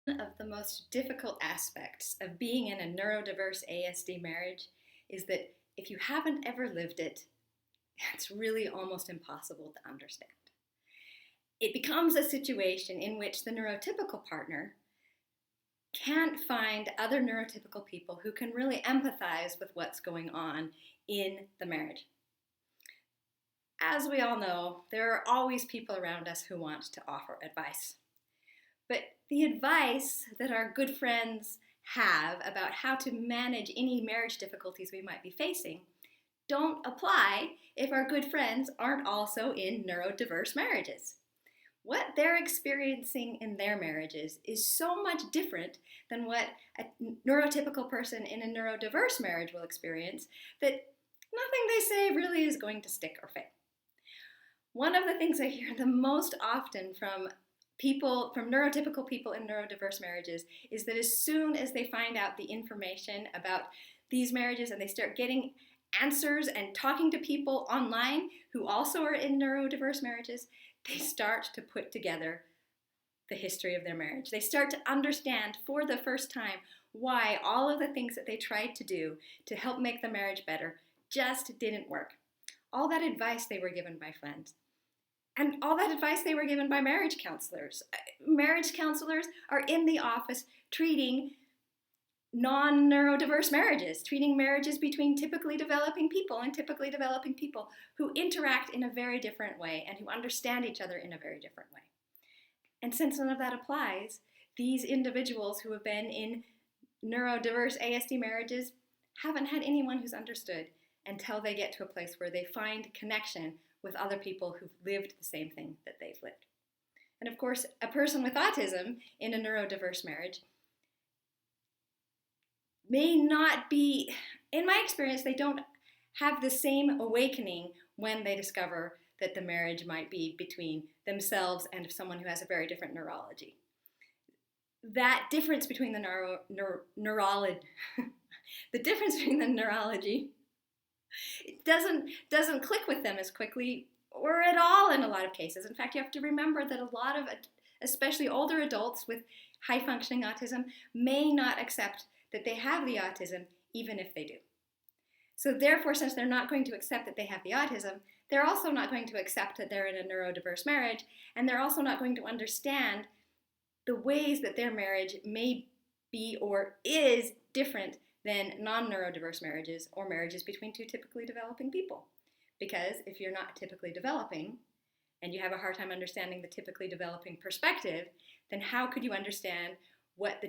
One of the most difficult aspects of being in a neurodiverse ASD marriage is that if you haven't ever lived it, it's really almost impossible to understand. It becomes a situation in which the neurotypical partner can't find other neurotypical people who can really empathize with what's going on in the marriage. As we all know, there are always people around us who want to offer advice. But the advice that our good friends have about how to manage any marriage difficulties we might be facing don't apply if our good friends aren't also in neurodiverse marriages. What they're experiencing in their marriages is so much different than what a neurotypical person in a neurodiverse marriage will experience that nothing they say really is going to stick or fail. One of the things I hear the most often from neurotypical people in neurodiverse marriages is that as soon as they find out the information about these marriages and they start getting answers and talking to people online who also are in neurodiverse marriages, they start to put together the history of their marriage. They start to understand for the first time why all of the things that they tried to do to help make the marriage better just didn't work. All that advice they were given by friends, and all that advice they were given by marriage counselors. Marriage counselors are in the office treating non-neurodiverse marriages, treating marriages between typically developing people and typically developing people who interact in a very different way and who understand each other in a very different way. And since none of that applies, these individuals who have been in neurodiverse ASD marriages haven't had anyone who's understood until they get to a place where they find connection with other people who've lived the same thing that they've lived. And of course, a person with autism in a neurodiverse marriage may not be, in my experience, they don't have the same awakening when they discover that the marriage might be between themselves and someone who has a very different neurology. That difference between the neurology, the difference between the neurology doesn't click with them as quickly or at all in a lot of cases. In fact, you have to remember that a lot of, especially older adults with high functioning autism, may not accept that they have the autism even if they do. So therefore, since they're not going to accept that they have the autism, they're also not going to accept that they're in a neurodiverse marriage, and they're also not going to understand the ways that their marriage may be or is different than non-neurodiverse marriages or marriages between two typically developing people. Because if you're not typically developing and you have a hard time understanding the typically developing perspective, then how could you understand what a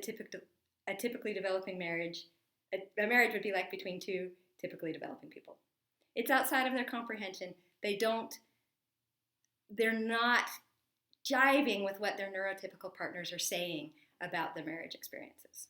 typically developing marriage, a marriage would be like between two typically developing people? It's outside of their comprehension. They're not jiving with what their neurotypical partners are saying about the marriage experiences.